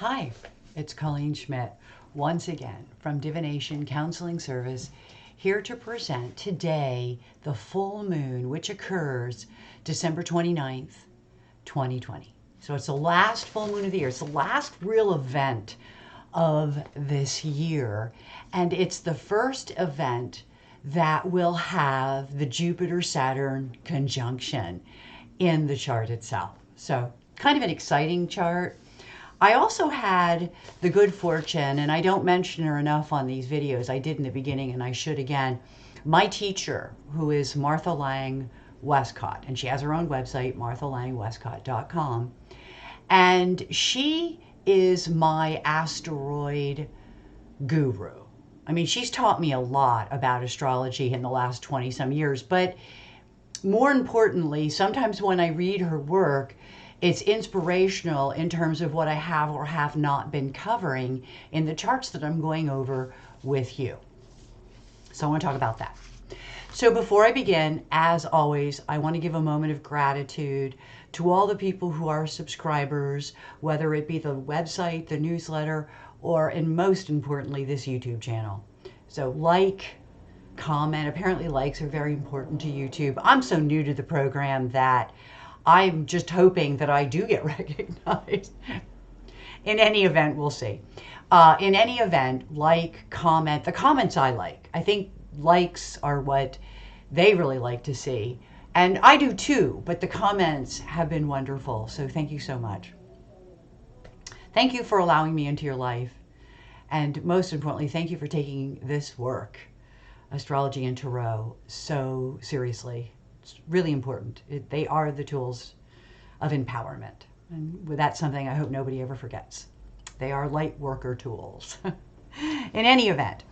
Hi, it's Colleen Schmidt, once again from Divination Counseling Service, here to present today the full moon, which occurs December 29th, 2020. So it's the last full moon of the year. It's the last real event of this year, and it's the first event that will have the Jupiter-Saturn conjunction in the chart itself. So kind of an exciting chart. I also had the good fortune, and I don't mention her enough on these videos. I did in the beginning, and I should again. My teacher, who is Martha Lang Westcott, and she has her own website, marthalangwestcott.com, and she is my asteroid guru. I mean, she's taught me a lot about astrology in the last 20 some years, but more importantly, sometimes when I read her work, it's inspirational in terms of what I have or have not been covering in the charts that I'm going over with you. So I want to talk about that. So before I begin, as always, I want to give a moment of gratitude to all the people who are subscribers, whether it be the website, the newsletter, or, and most importantly, this YouTube channel. So like, comment. Apparently likes are very important to YouTube. I'm so new to the program that I'm just hoping that I do get recognized. In any event, we'll see. In any event, like, comment. The comments I like. I think likes are what they really like to see. And I do too, but the comments have been wonderful. So thank you so much. Thank you for allowing me into your life. And most importantly, thank you for taking this work, astrology and tarot, so seriously. It's really important. They are the tools of empowerment. And that's something I hope nobody ever forgets. They are light worker tools. In any event,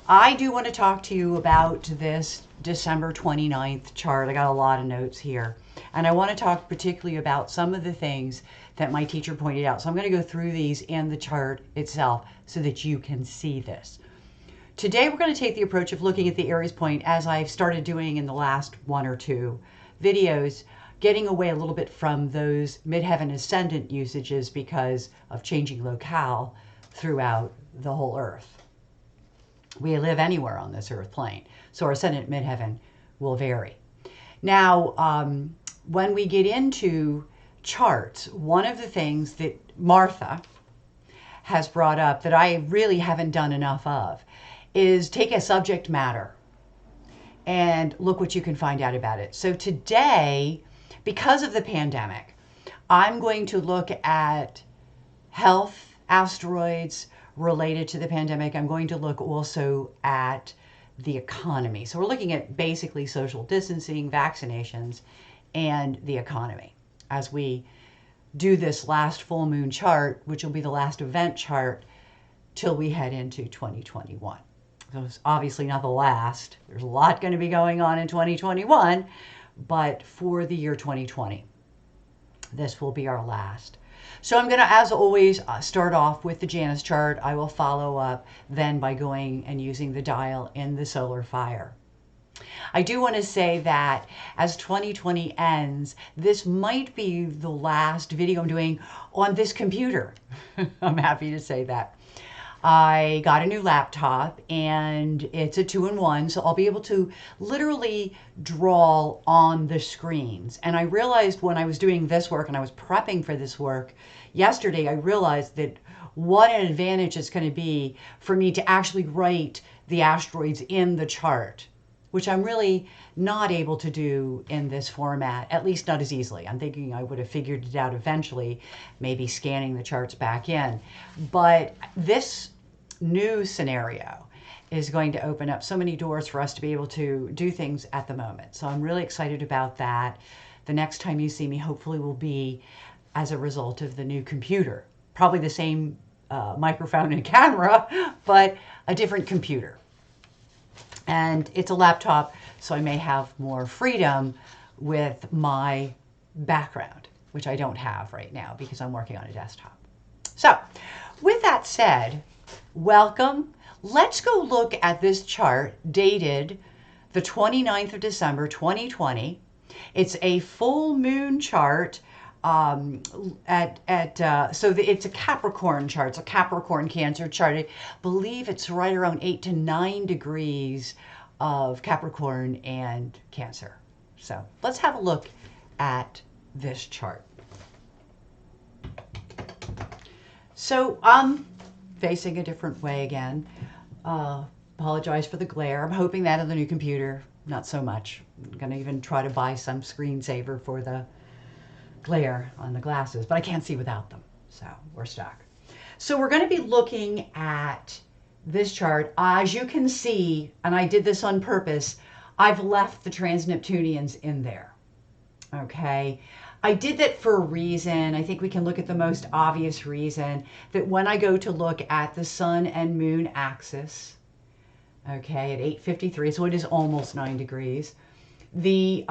I do want to talk to you about this December 29th chart. I got a lot of notes here. And I want to talk particularly about some of the things that my teacher pointed out. So I'm going to go through these in the chart itself so that you can see this. Today we're going to take the approach of looking at the Aries point as I've started doing in the last one or two videos, getting away a little bit from those midheaven ascendant usages because of changing locale throughout the whole earth. We live anywhere on this earth plane, so our ascendant midheaven will vary. Now, when we get into charts, one of the things that Martha has brought up that I really haven't done enough of is take a subject matter and look what you can find out about it. So today, because of the pandemic, I'm going to look at health asteroids related to the pandemic. I'm going to look also at the economy. So we're looking at basically social distancing, vaccinations, and the economy as we do this last full moon chart, which will be the last event chart till we head into 2021. So it's obviously not the last. There's a lot going to be going on in 2021, but for the year 2020, this will be our last. So I'm going to, as always, start off with the Janus chart. I will follow up then by going and using the dial in the solar fire. I do want to say that as 2020 ends, this might be the last video I'm doing on this computer. I'm happy to say that. I got a new laptop and it's a 2-in-1, so I'll be able to literally draw on the screens. And I realized when I was doing this work and I was prepping for this work yesterday, I realized that what an advantage it's going to be for me to actually write the asteroids in the chart, which I'm really not able to do in this format, at least not as easily. I'm thinking I would have figured it out eventually, maybe scanning the charts back in. But this new scenario is going to open up so many doors for us to be able to do things at the moment. So I'm really excited about that. The next time you see me, hopefully will be as a result of the new computer. Probably the same microphone and camera, but a different computer. And it's a laptop, so I may have more freedom with my background, which I don't have right now because I'm working on a desktop. So with that said, welcome. Let's go look at this chart dated the 29th of December, 2020. It's a full moon chart It's a Capricorn chart. It's a Capricorn Cancer chart. I believe it's right around 8 to 9 degrees of Capricorn and Cancer. So let's have a look at this chart. So I'm facing a different way again. Apologize for the glare. I'm hoping that on the new computer, not so much. I'm going to even try to buy some screensaver for the glare on the glasses, but I can't see without them, so we're stuck. So we're going to be looking at this chart. As you can see, and I did this on purpose, I've left the trans-Neptunians in there, okay? I did that for a reason. I think we can look at the most obvious reason, that when I go to look at the sun and moon axis, okay, at 8:53, so it is almost 9 degrees, the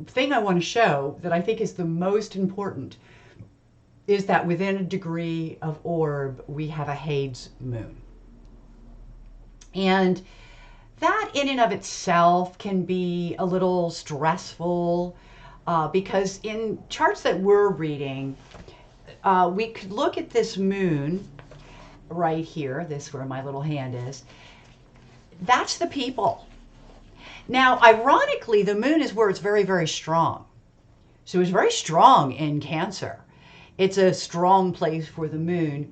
thing I want to show that I think is the most important is that within a degree of orb, we have a Hades moon. And that in and of itself can be a little stressful because in charts that we're reading, we could look at this moon right here, this where my little hand is. That's the people. Now, ironically, the moon is where it's very, very strong. So it's very strong in Cancer. It's a strong place for the moon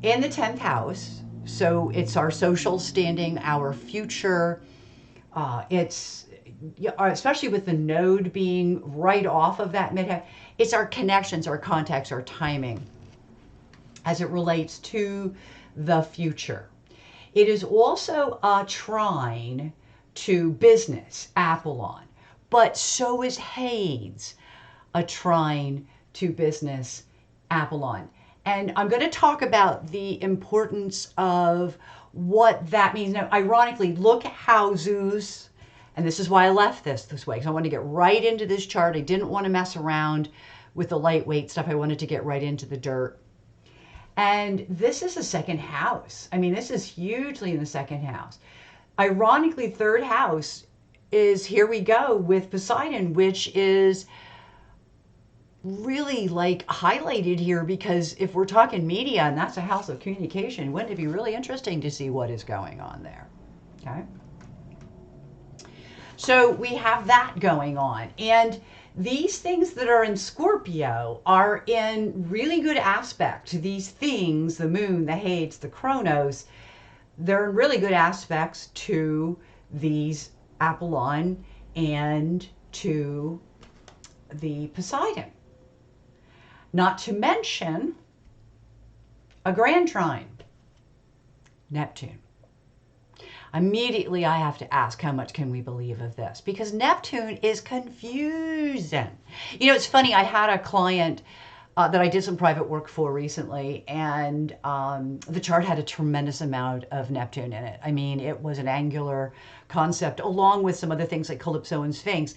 in the 10th house. So it's our social standing, our future. It's especially with the node being right off of that midheaven, it's our connections, our contacts, our timing as it relates to the future. It is also a trine to business, Apollon, but so is Hades, a trine to business, Apollon. And I'm going to talk about the importance of what that means. Now, ironically, look at how Zeus, and this is why I left this way, because I wanted to get right into this chart. I didn't want to mess around with the lightweight stuff. I wanted to get right into the dirt. And this is the second house. I mean, this is hugely in the second house. Ironically, third house is, here we go, with Poseidon, which is really like highlighted here, because if we're talking media and that's a house of communication, wouldn't it be really interesting to see what is going on there? Okay. So we have that going on. And these things that are in Scorpio are in really good aspect to these things, the moon, the Hades, the Chronos. They're in really good aspects to these Apollon and to the Poseidon. Not to mention a grand trine, Neptune. Immediately I have to ask, how much can we believe of this? Because Neptune is confusing. You know, it's funny, I had a client that I did some private work for recently, and the chart had a tremendous amount of Neptune in it. I mean, it was an angular concept, along with some other things like Calypso and Sphinx.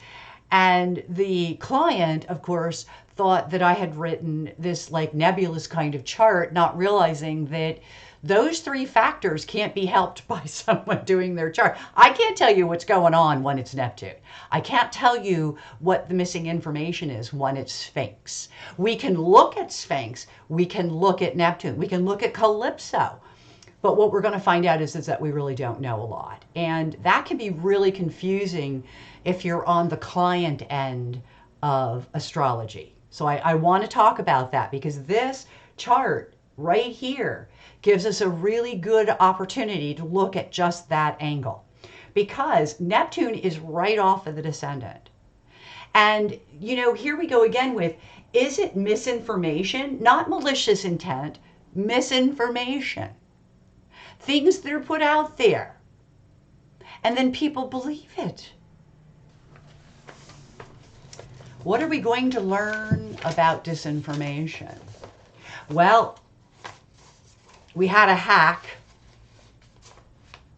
And the client, of course, thought that I had written this like nebulous kind of chart, not realizing that those three factors can't be helped by someone doing their chart. I can't tell you what's going on when it's Neptune. I can't tell you what the missing information is when it's Sphinx. We can look at Sphinx. We can look at Neptune. We can look at Calypso. But what we're going to find out is that we really don't know a lot. And that can be really confusing if you're on the client end of astrology. So I want to talk about that, because this chart right here gives us a really good opportunity to look at just that angle, because Neptune is right off of the descendant. And, you know, here we go again with, is it misinformation? Not malicious intent, misinformation. Things that are put out there, and then people believe it. What are we going to learn about disinformation? Well, we had a hack.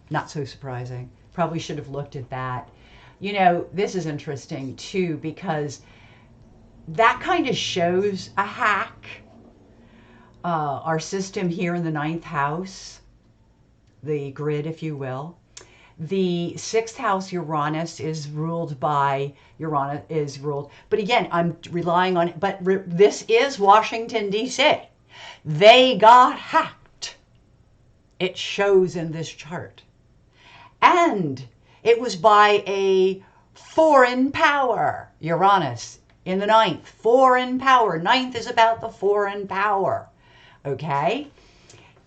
Not so surprising. Probably should have looked at that. You know, this is interesting too, because that kind of shows a hack. Our system here in the 9th house, the grid, if you will, The sixth house Uranus is ruled by but again, I'm relying on it. But this is Washington, D.C. They got hacked. It shows in this chart. And it was by a foreign power, Uranus in the ninth, foreign power. Ninth is about the foreign power. Okay?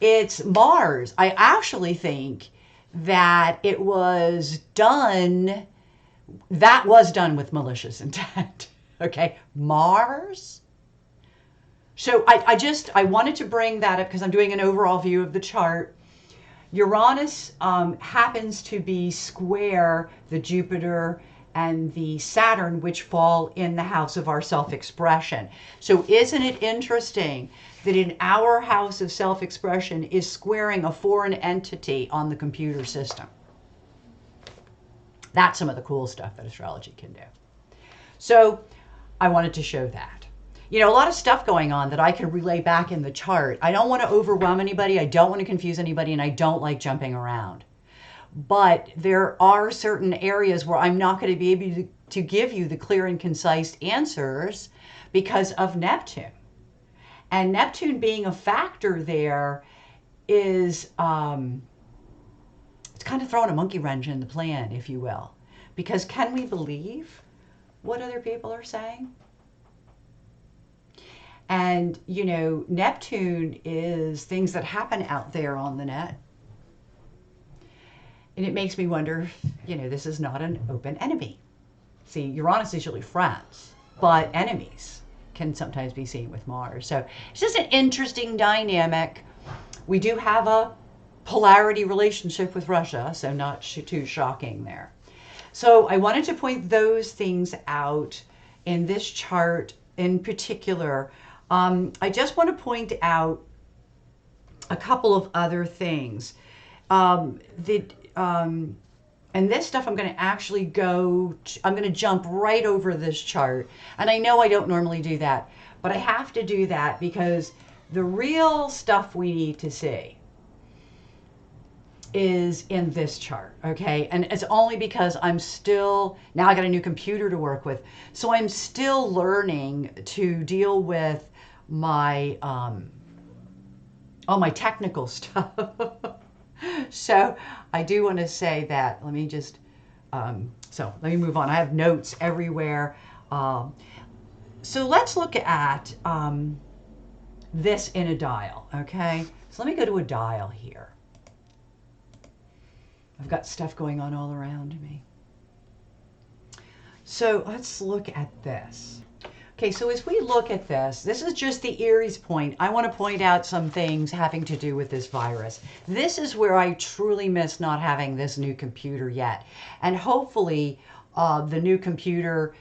It's Mars. I actually think that it was done, with malicious intent. Okay? Mars. So I wanted to bring that up because I'm doing an overall view of the chart. Uranus happens to be square the Jupiter and the Saturn, which fall in the house of our self-expression. So isn't it interesting that in our house of self-expression is squaring a foreign entity on the computer system? That's some of the cool stuff that astrology can do. So I wanted to show that. You know, a lot of stuff going on that I can relay back in the chart. I don't want to overwhelm anybody. I don't want to confuse anybody, and I don't like jumping around. But there are certain areas where I'm not going to be able to give you the clear and concise answers because of Neptune. And Neptune being a factor there is, it's kind of throwing a monkey wrench in the plan, if you will. Because can we believe what other people are saying? And, you know, Neptune is things that happen out there on the net. And it makes me wonder, you know, this is not an open enemy. See, Uranus is usually friends, but enemies can sometimes be seen with Mars. So it's just an interesting dynamic. We do have a polarity relationship with Russia, so not too shocking there. So I wanted to point those things out in this chart in particular. I just want to point out a couple of other things. And this stuff I'm going to actually I'm going to jump right over this chart. And I know I don't normally do that, but I have to do that because the real stuff we need to see is in this chart, okay? And it's only because now I got a new computer to work with. So I'm still learning to deal with my, all my technical stuff. So I do want to say that, let me just, so let me move on. I have notes everywhere. So let's look at this in a dial, okay? So let me go to a dial here. I've got stuff going on all around me. So let's look at this. Okay, so as we look at this is just the Aries point. I want to point out some things having to do with this virus. This is where I truly miss not having this new computer yet. And hopefully the new computer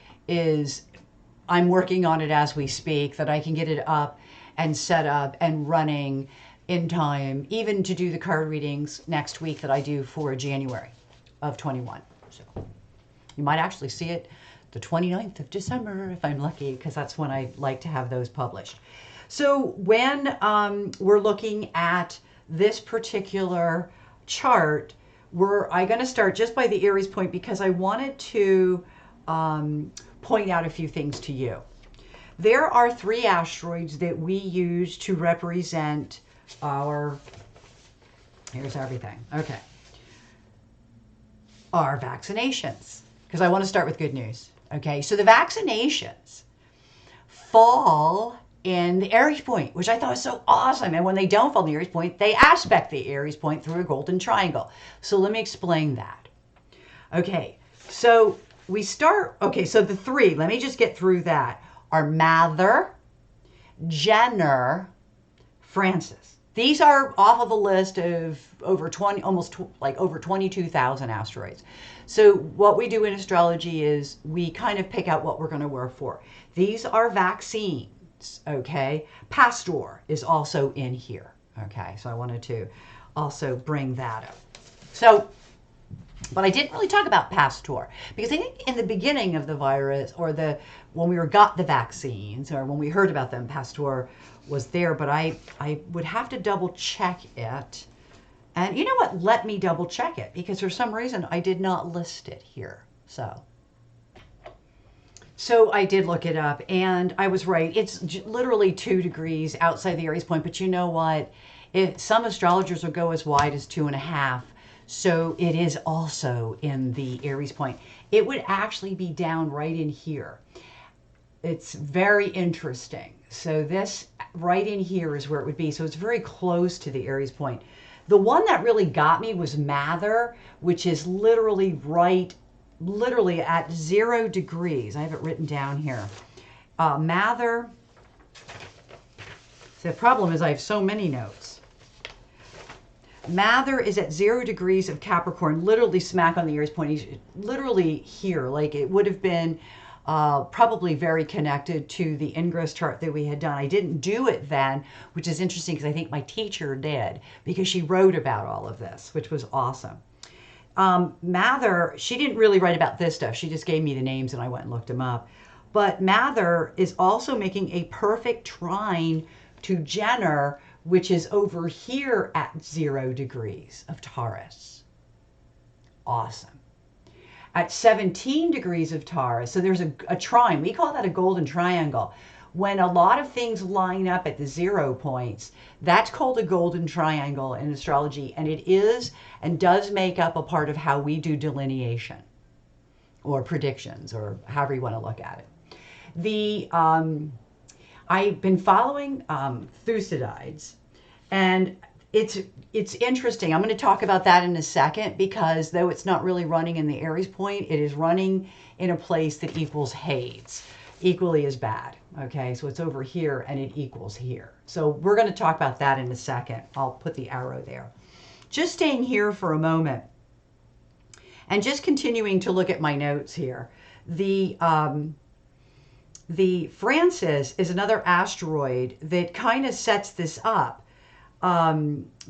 I'm working on it as we speak, that I can get it up and set up and running in time, even to do the card readings next week that I do for January of 21. So you might actually see it the 29th of December, if I'm lucky, because that's when I like to have those published. So when we're looking at this particular chart, I'm going to start just by the Aries point because I wanted to point out a few things to you. There are 3 asteroids that we use to represent here's everything. Okay. Our vaccinations, because I want to start with good news. Okay, so the vaccinations fall in the Aries point, which I thought was so awesome. And when they don't fall in the Aries point, they aspect the Aries point through a golden triangle. So let me explain that. Okay, so so the 3, let me just get through that, are Mather, Jenner, Francis. These are off of a list of over 22,000 asteroids. So what we do in astrology is we kind of pick out what we're going to work for. These are vaccines, okay? Pasteur is also in here, okay? So I wanted to also bring that up. So, but I didn't really talk about Pasteur because I think in the beginning of the virus when we got the vaccines or when we heard about them, Pasteur was there, but I would have to double check it. And you know what? Let me double check it, because for some reason I did not list it here. So I did look it up, and I was right. It's literally 2 degrees outside the Aries point. But you know what? Some astrologers will go as wide as 2.5. So it is also in the Aries point. It would actually be down right in here. It's very interesting. So this right in here is where it would be. So it's very close to the Aries point. The one that really got me was Mather, which is literally at 0 degrees. I have it written down here. Mather. The problem is I have so many notes. Mather is at 0 degrees of Capricorn, literally smack on the Aries point. He's literally here. Like, it would have been probably very connected to the Ingress chart that we had done. I didn't do it then, which is interesting because I think my teacher did, because she wrote about all of this, which was awesome. Mather, she didn't really write about this stuff. She just gave me the names and I went and looked them up. But Mather is also making a perfect trine to Jenner, which is over here at 0 degrees of Taurus. Awesome. At 17 degrees of Taurus, so there's a trine. We call that a golden triangle. When a lot of things line up at the 0 points, that's called a golden triangle in astrology, and it is and does make up a part of how we do delineation or predictions, or however you want to look at it. I've been following Thucydides, and it's interesting. I'm going to talk about that in a second, because though it's not really running in the Aries point, it is running in a place that equals Hades, equally as bad. Okay, so it's over here and it equals here. So we're going to talk about that in a second. I'll put the arrow there. Just staying here for a moment and just continuing to look at my notes here. The Francis is another asteroid that kind of sets this up,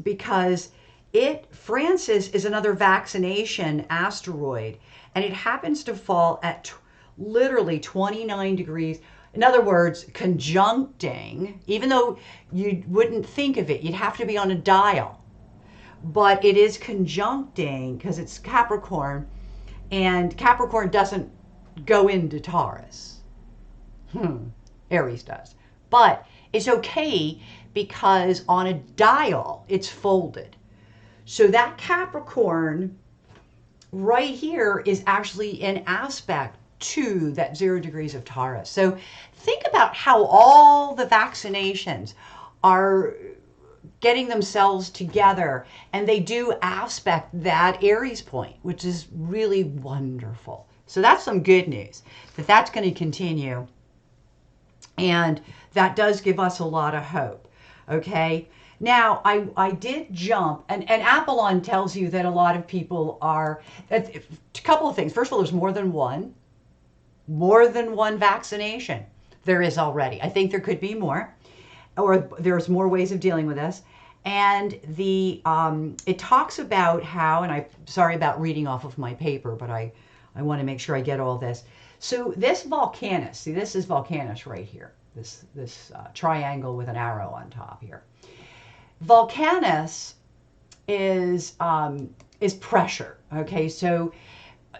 because Francis is another vaccination asteroid, and it happens to fall at literally 29 degrees. In other words, conjuncting, even though you wouldn't think of it, you'd have to be on a dial. But it is conjuncting because it's Capricorn, and Capricorn doesn't go into Taurus. Aries does. But it's okay because on a dial, it's folded. So that Capricorn right here is actually an aspect to that 0 degrees of Taurus. So think about how all the vaccinations are getting themselves together, and they do aspect that Aries point, which is really wonderful. So that's some good news, that's going to continue. And that does give us a lot of hope. Okay. Now, I did jump, and Apollon tells you that a lot of people are, a couple of things. First of all, there's more than one vaccination. There is already. I think there could be more, or there's more ways of dealing with this. And it talks about how, and I'm sorry about reading off of my paper, but I want to make sure I get all this. So this Volcanus, see, this is Volcanus right here, this triangle with an arrow on top here. Volcanus is pressure, okay? So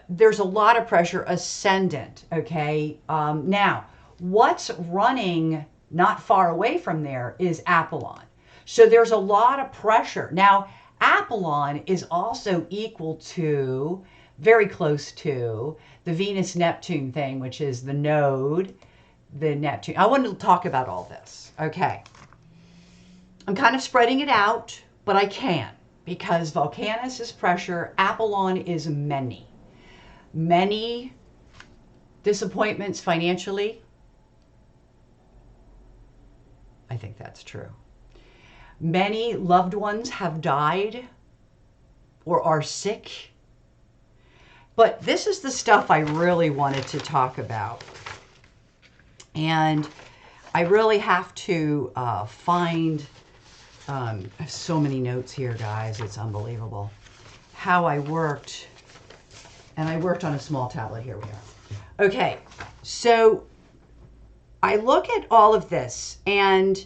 there's a lot of pressure, ascendant, okay? Now, what's running not far away from there is Apollon. So there's a lot of pressure. Now, Apollon is also equal to, very close to, the Venus-Neptune thing, which is the node, the Neptune. I wanted to talk about all this, okay? I'm kind of spreading it out, but I can, because Volcanus is pressure, Apollon is many disappointments financially. I think that's true. Many loved ones have died or are sick. But this is the stuff I really wanted to talk about. And I really have to find, I have so many notes here, guys. It's unbelievable how I worked. And I worked on a small tablet. Here we are. Okay, so I look at all of this, and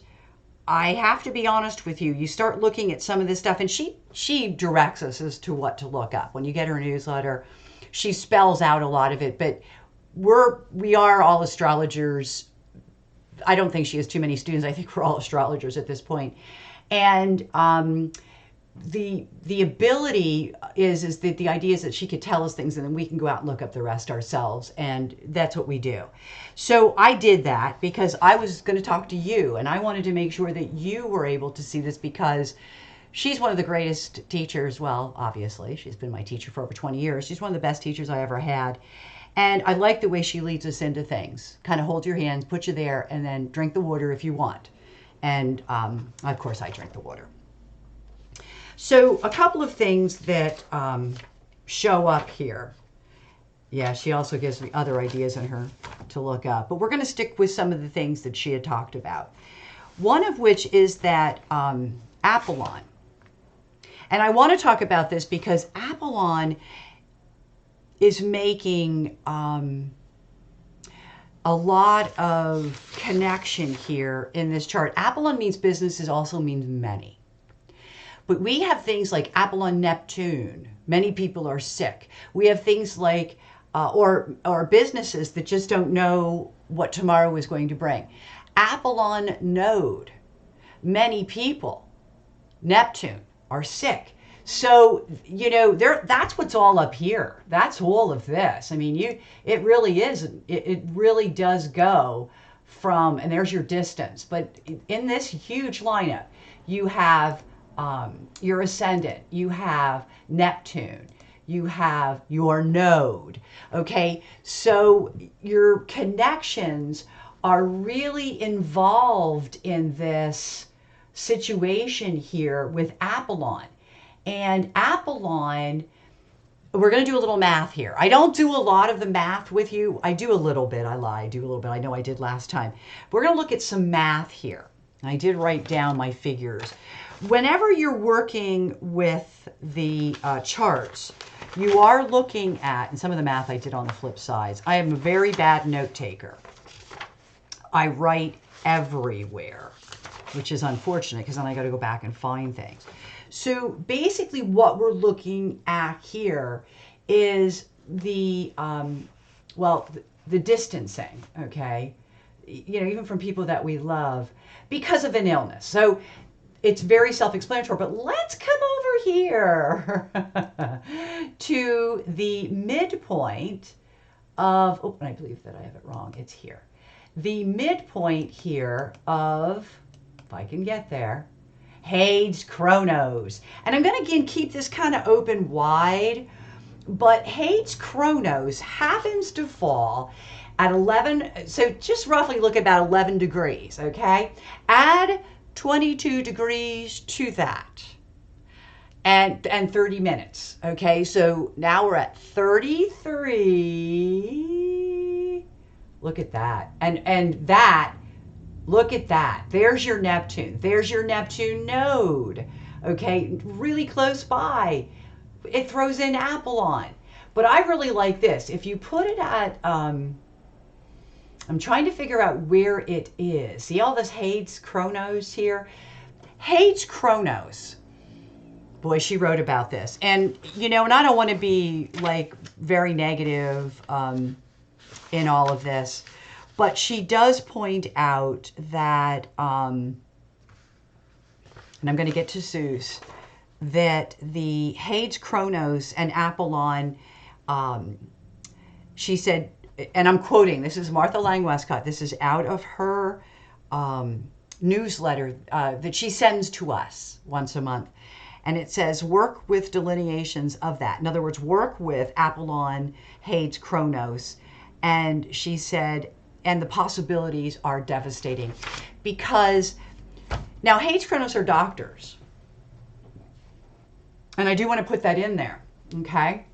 I have to be honest with you. You start looking at some of this stuff, and she directs us as to what to look up. When you get her newsletter, she spells out a lot of it. But we are all astrologers. I don't think she has too many students. I think we're all astrologers at this point. And the ability is that the idea is that she could tell us things and then we can go out and look up the rest ourselves, and that's what we do. So I did that because I was going to talk to you, and I wanted to make sure that you were able to see this, because she's one of the greatest teachers. Well, obviously she's been my teacher for over 20 years. She's one of the best teachers I ever had, and I like the way she leads us into things. Kind of hold your hands, put you there, and then drink the water if you want. And of course I drink the water. So a couple of things that show up here. Yeah, she also gives me other ideas in her to look up. But we're going to stick with some of the things that she had talked about. One of which is that Apollon. And I want to talk about this because Apollon is making a lot of connection here in this chart. Apollon means businesses, also means many. But we have things like Apollon Neptune. Many people are sick. We have things like, or businesses that just don't know what tomorrow is going to bring. Apollon Node. Many people, Neptune, are sick. So, you know, that's what's all up here. That's all of this. I mean, it really is. It really does go from, and there's your distance. But in this huge lineup, you have your ascendant, you have Neptune, you have your node. Okay, so your connections are really involved in this situation here with Apollon. And Apollon, we're going to do a little math here. I don't do a lot of the math with you. I do a little bit. I lie. I do a little bit. I know I did last time. We're going to look at some math here. I did write down my figures. Whenever you're working with the charts, you are looking at, and some of the math I did on the flip sides. I am a very bad note taker. I write everywhere, which is unfortunate because then I got to go back and find things. So basically what we're looking at here is the distancing, okay? You know, even from people that we love because of an illness. So it's very self-explanatory, but let's come over here to the midpoint of, oh, and I believe that I have it wrong. It's here. The midpoint here of, if I can get there, Hades Chronos. And I'm going to again keep this kind of open wide, but Hades Chronos happens to fall at 11, so just roughly look at about 11 degrees, okay? Add 22 degrees to that and 30 minutes, okay? So now we're at 33. Look at that. And that, look at that. There's your Neptune. There's your Neptune node, okay? Really close by. It throws in Apollon. But I really like this. If you put it at, I'm trying to figure out where it is. See all this Hades Chronos here? Hades Chronos. Boy, she wrote about this. And, you know, and I don't want to be like very negative in all of this, but she does point out that, and I'm going to get to Zeus, that the Hades Chronos and Apollon, she said, and I'm quoting, this is Martha Lang Westcott, this is out of her newsletter that she sends to us once a month. And it says, work with delineations of that. In other words, work with Apollon, Hades, Chronos. And she said, and the possibilities are devastating. Because now Hades, Chronos are doctors. And I do want to put that in there, okay?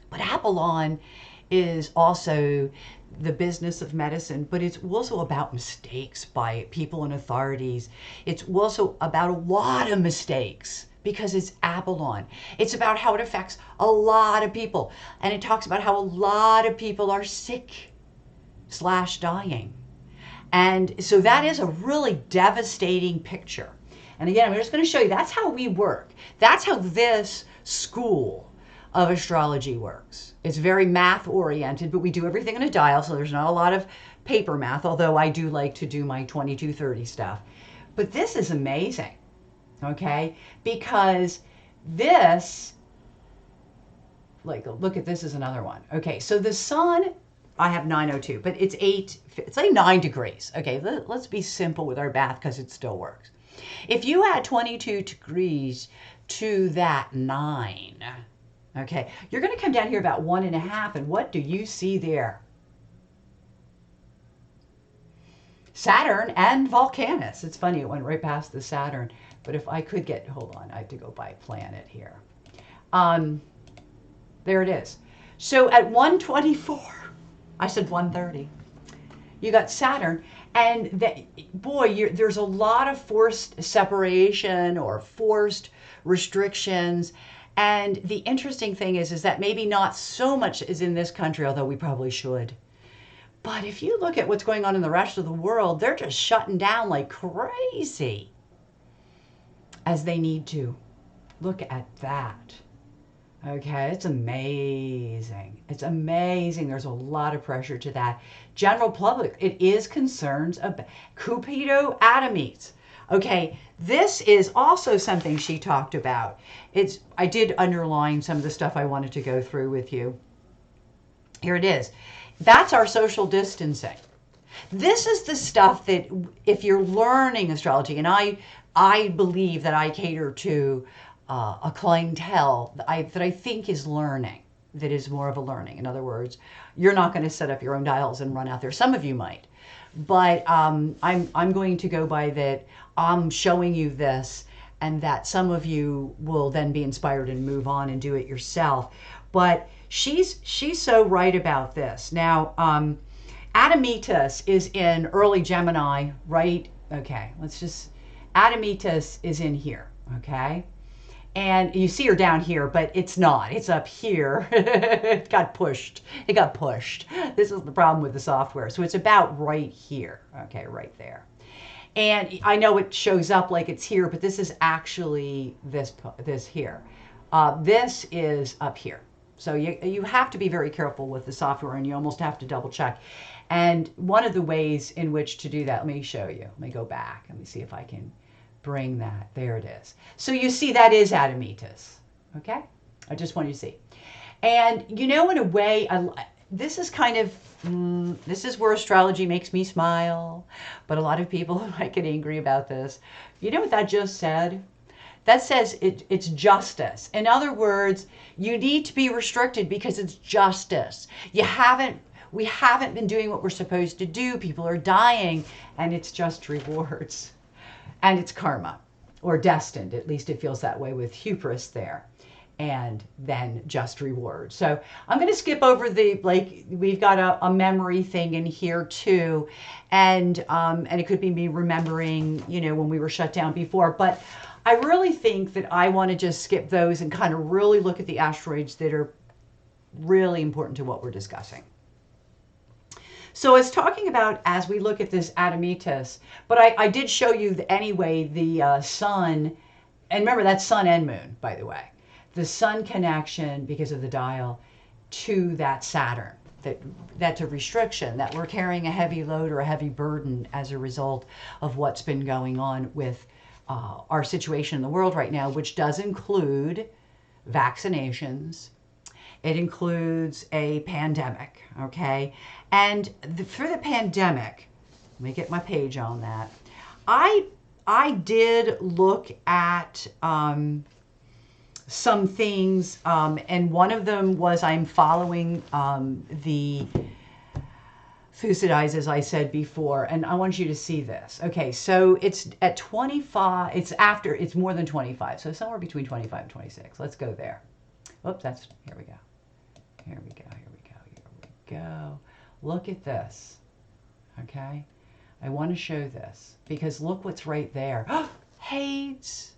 But Apollon is also the business of medicine, but it's also about mistakes by people and authorities. It's also about a lot of mistakes because it's Apollon. It's about how it affects a lot of people. And it talks about how a lot of people are sick / dying. And so that is a really devastating picture. And again, I'm just going to show you that's how we work. That's how this school of astrology works. It's very math oriented, but we do everything on a dial, so there's not a lot of paper math, although I do like to do my 2230 stuff. But this is amazing, okay? Because this, like, look at this is another one. Okay, so the sun, I have 902, but it's like 9 degrees. Okay, let's be simple with our math because it still works. If you add 22 degrees to that 9, okay, you're going to come down here about 1.5, and what do you see there? Saturn and Volcanus. It's funny, it went right past the Saturn. But if I could get, hold on, I have to go by planet here. There it is. So at 124, I said 130, you got Saturn. And boy, there's a lot of forced separation or forced restrictions. And the interesting thing is that maybe not so much is in this country, although we probably should. But if you look at what's going on in the rest of the world, they're just shutting down like crazy as they need to. Look at that. Okay, it's amazing. It's amazing. There's a lot of pressure to that. General public, it is concerns about Cupido Adamites. Okay, this is also something she talked about. I did underline some of the stuff I wanted to go through with you. Here it is. That's our social distancing. This is the stuff that if you're learning astrology, and I believe that I cater to a clientele that I think is learning, that is more of a learning. In other words, you're not going to set up your own dials and run out there. Some of you might, but I'm going to go by that. I'm showing you this, and that some of you will then be inspired and move on and do it yourself. But she's so right about this. Now, Adamitas is in early Gemini, right? Okay, Adamitas is in here, okay? And you see her down here, but it's not. It's up here. It got pushed. It got pushed. This is the problem with the software. So it's about right here. Okay, right there. And I know it shows up like it's here, but this is actually this here. This is up here. So you have to be very careful with the software, and you almost have to double check. And one of the ways in which to do that, let me show you. Let me go back. Let me see if I can bring that. There it is. So you see that is Adamitas. Okay? I just want you to see. And you know, in a way, this is kind of, this is where astrology makes me smile. But a lot of people might get angry about this. You know what that just said? That says it's justice. In other words, you need to be restricted because it's justice. We haven't been doing what we're supposed to do. People are dying, and it's just rewards. And it's karma, or destined. At least it feels that way with hubris there. And then just reward. So I'm going to skip over we've got a memory thing in here too. And it could be me remembering, when we were shut down before. But I really think that I want to just skip those and kind of really look at the asteroids that are really important to what we're discussing. So it's talking about, as we look at this Adamitas, but I did show you anyway the sun, and remember that's sun and moon, by the way. The sun connection, because of the dial, to that Saturn. That's a restriction, that we're carrying a heavy load or a heavy burden as a result of what's been going on with our situation in the world right now, which does include vaccinations. It includes a pandemic, okay? And for the pandemic, let me get my page on that. I did look at some things, and one of them was I'm following the Thucydides, as I said before, and I want you to see this. Okay, so it's at 25, it's more than 25, so somewhere between 25 and 26. Let's go there. Oops, here we go. Here we go, here we go, here we go. Look at this, okay? I want to show this, because look what's right there. Hades.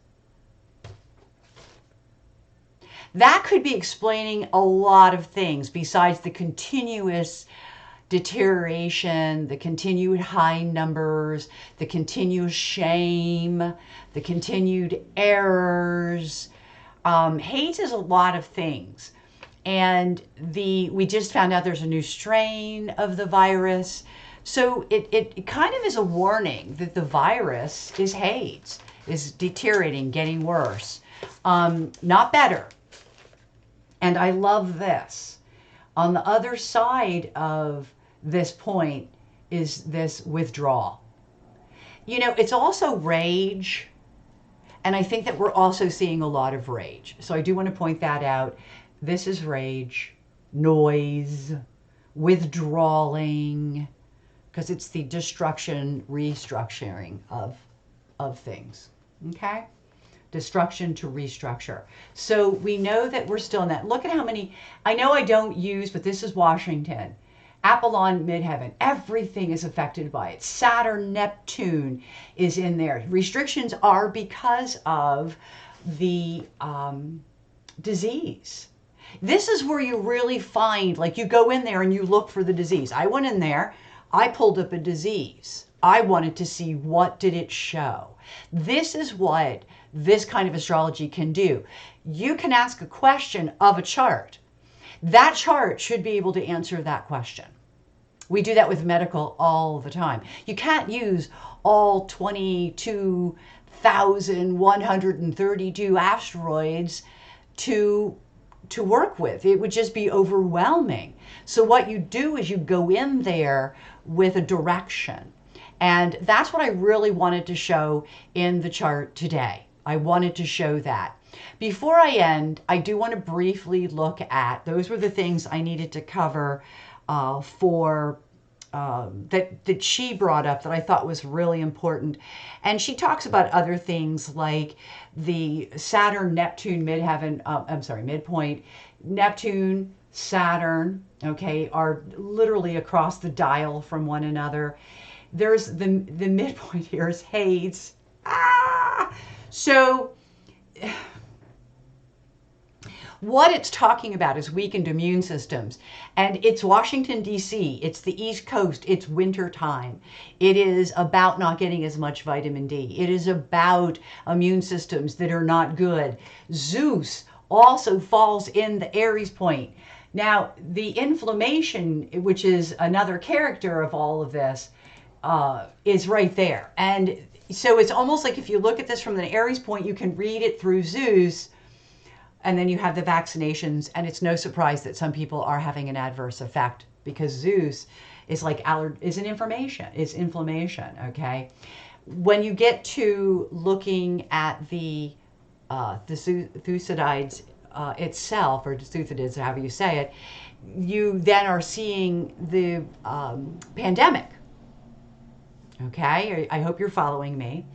That could be explaining a lot of things besides the continuous deterioration, the continued high numbers, the continued shame, the continued errors. AIDS is a lot of things. And we just found out there's a new strain of the virus. So it kind of is a warning that the virus is AIDS, is deteriorating, getting worse, not better. And I love this. On the other side of this point is this withdrawal. You know, it's also rage. And I think that we're also seeing a lot of rage. So I do want to point that out. This is rage, noise, withdrawing, because it's the destruction, restructuring of things. Okay? Destruction to restructure. So we know that we're still in that. Look at how many, I know I don't use, but this is Washington. Apollon, Midheaven, everything is affected by it. Saturn, Neptune is in there. Restrictions are because of the disease. This is where you really find, like you go in there and you look for the disease. I went in there, I pulled up a disease. I wanted to see what did it show. This is what this kind of astrology can do. You can ask a question of a chart. That chart should be able to answer that question. We do that with medical all the time. You can't use all 22,132 asteroids to work with. It would just be overwhelming. So what you do is you go in there with a direction. And that's what I really wanted to show in the chart today. I wanted to show that. Before I end, I do want to briefly look at, those were the things I needed to cover that she brought up that I thought was really important. And she talks about other things like the Saturn, Neptune, midpoint. Neptune, Saturn, okay, are literally across the dial from one another. There's the midpoint here is Hades. So what it's talking about is weakened immune systems. And it's Washington, D.C. It's the East Coast. It's winter time. It is about not getting as much vitamin D. It is about immune systems that are not good. Zeus also falls in the Aries point. Now, the inflammation, which is another character of all of this, is right there. And so it's almost like if you look at this from the Aries point, you can read it through Zeus, and then you have the vaccinations, and it's no surprise that some people are having an adverse effect because Zeus is like is an inflammation, okay? When you get to looking at the Thucydides itself, or Thucydides, however you say it, you then are seeing the pandemic. Okay, I hope you're following me.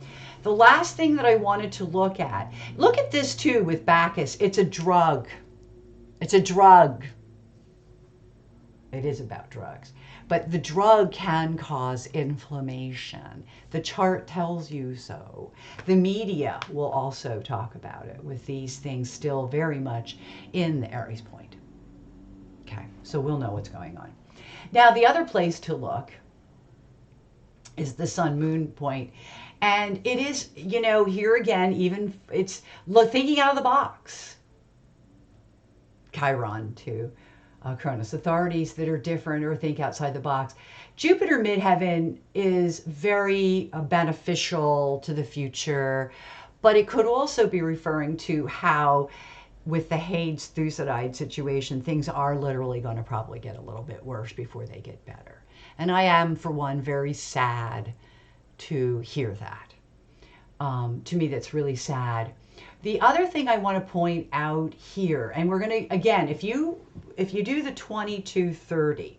The last thing that I wanted to look at this too with Bacchus. It's a drug. It's a drug. It is about drugs. But the drug can cause inflammation. The chart tells you so. The media will also talk about it with these things still very much in the Aries point. Okay, so we'll know what's going on. Now, the other place to look is the sun moon point. And it is, you know, here again, even it's thinking out of the box. Chiron to Cronus. Authorities that are different or think outside the box. Jupiter midheaven is very beneficial to the future, but it could also be referring to how with the Hades Thucydide situation, things are literally going to probably get a little bit worse before they get better. And I am, for one, very sad to hear that. To me, that's really sad. The other thing I want to point out here, and we're going to, again, if you do the 2230,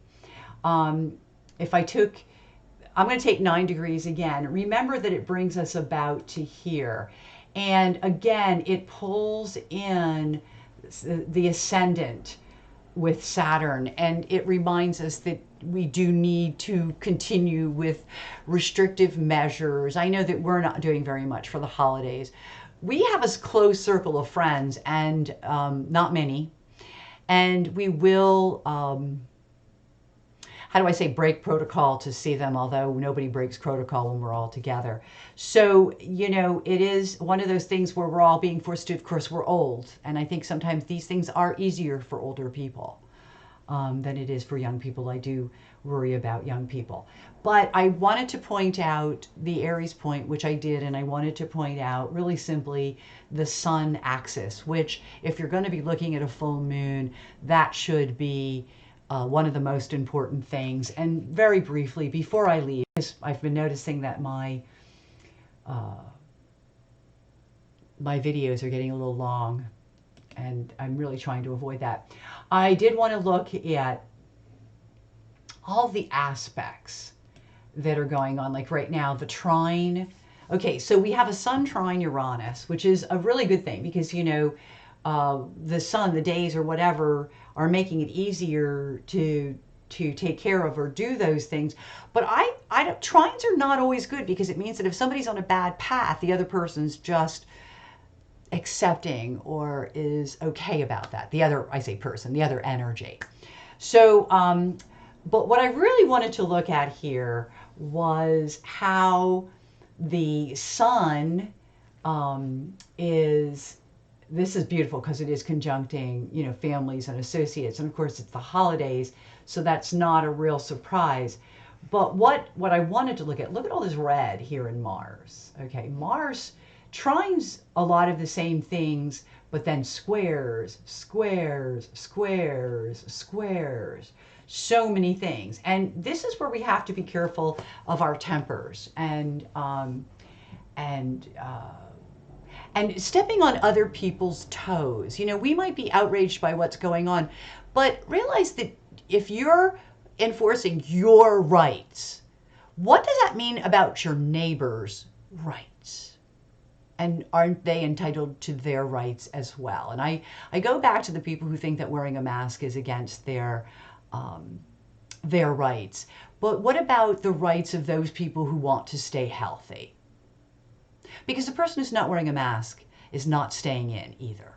I'm going to take 9 degrees again. Remember that it brings us about to here. And again, it pulls in the ascendant with Saturn, and it reminds us that we do need to continue with restrictive measures. I know that we're not doing very much for the holidays. We have a close circle of friends, and not many, and we will how do I say, break protocol to see them, although nobody breaks protocol when we're all together. So, you know, it is one of those things where we're all being forced to, of course, we're old. And I think sometimes these things are easier for older people than it is for young people. I do worry about young people. But I wanted to point out the Aries point, which I did, and I wanted to point out really simply the sun axis, which if you're going to be looking at a full moon, that should be one of the most important things. And very briefly, before I leave, because I've been noticing that my videos are getting a little long, and I'm really trying to avoid that. I did want to look at all the aspects that are going on, like right now, the trine. Okay, so we have a sun trine Uranus, which is a really good thing because, you know, the sun, the days or whatever, are making it easier to take care of or do those things. But trines are not always good because it means that if somebody's on a bad path, the other person's just accepting or is okay about that. The other, I say person, the other energy. So, but what I really wanted to look at here was how the sun this is beautiful because it is conjuncting, you know, families and associates. And of course it's the holidays, so that's not a real surprise. But what I wanted to look at all this red here in Mars. Okay, Mars trines a lot of the same things, but then squares, squares, squares, squares, so many things. And this is where we have to be careful of our tempers and stepping on other people's toes. You know, we might be outraged by what's going on, but realize that if you're enforcing your rights, what does that mean about your neighbor's rights? And aren't they entitled to their rights as well? And I go back to the people who think that wearing a mask is against their rights. But what about the rights of those people who want to stay healthy? Because the person who's not wearing a mask is not staying in either.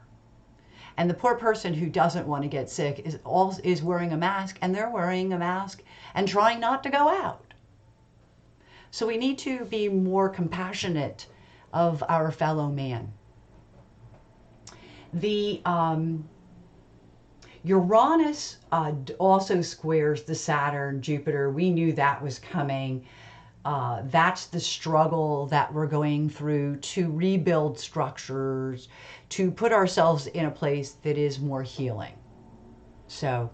And the poor person who doesn't want to get sick is wearing a mask, and they're wearing a mask and trying not to go out. So we need to be more compassionate of our fellow man. The Uranus also squares the Saturn, Jupiter. We knew that was coming. That's the struggle that we're going through to rebuild structures, to put ourselves in a place that is more healing. So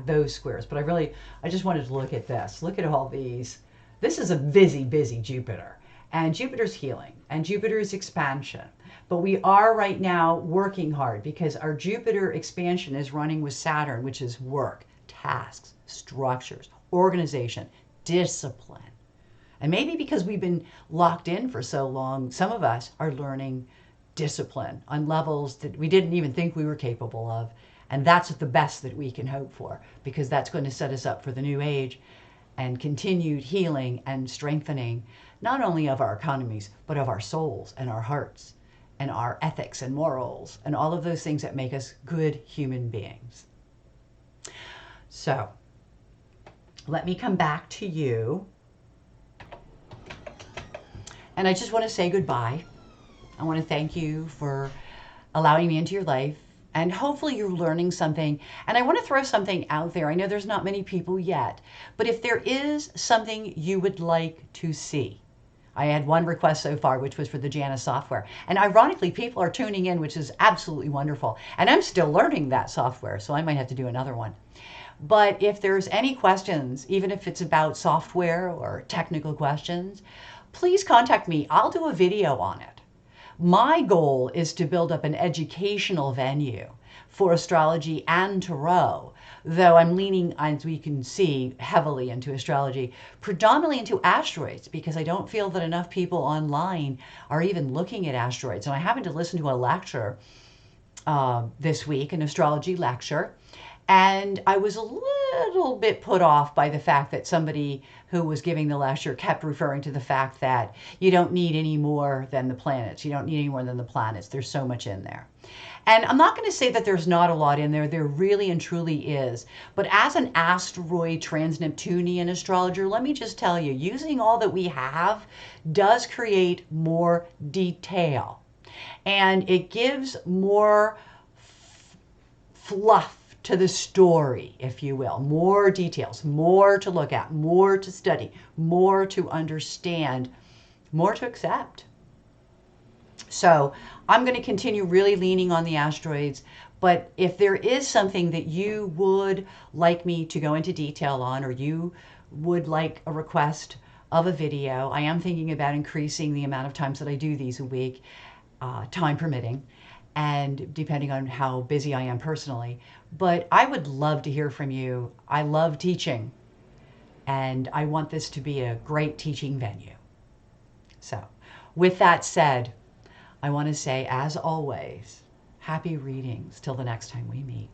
those squares. But I just wanted to look at this. Look at all these. This is a busy, busy Jupiter. And Jupiter's healing, and Jupiter's expansion. But we are right now working hard because our Jupiter expansion is running with Saturn, which is work, tasks, structures, organization, discipline. And maybe because we've been locked in for so long, some of us are learning discipline on levels that we didn't even think we were capable of. And that's the best that we can hope for, because that's going to set us up for the new age and continued healing and strengthening, not only of our economies, but of our souls and our hearts and our ethics and morals and all of those things that make us good human beings. So let me come back to you. And I just want to say goodbye. I want to thank you for allowing me into your life. And hopefully you're learning something. And I want to throw something out there. I know there's not many people yet, but if there is something you would like to see, I had one request so far, which was for the Janus software. And ironically, people are tuning in, which is absolutely wonderful. And I'm still learning that software, so I might have to do another one. But if there's any questions, even if it's about software or technical questions, please contact me. I'll do a video on it. My goal is to build up an educational venue for astrology and tarot, though I'm leaning, as we can see, heavily into astrology, predominantly into asteroids, because I don't feel that enough people online are even looking at asteroids. And I happened to listen to a lecture this week, an astrology lecture, And I was a little bit put off by the fact that somebody who was giving the lecture kept referring to the fact that you don't need any more than the planets. You don't need any more than the planets. There's so much in there. And I'm not going to say that there's not a lot in there. There really and truly is. But as an asteroid trans-Neptunian astrologer, let me just tell you, using all that we have does create more detail. And it gives more fluff to the story, if you will, more details, more to look at, more to study, more to understand, more to accept. So I'm going to continue really leaning on the asteroids, but if there is something that you would like me to go into detail on, or you would like a request of a video, I am thinking about increasing the amount of times that I do these a week, time permitting, and depending on how busy I am personally. But I would love to hear from you. I love teaching, and I want this to be a great teaching venue. So with that said, I want to say, as always, happy readings till the next time we meet.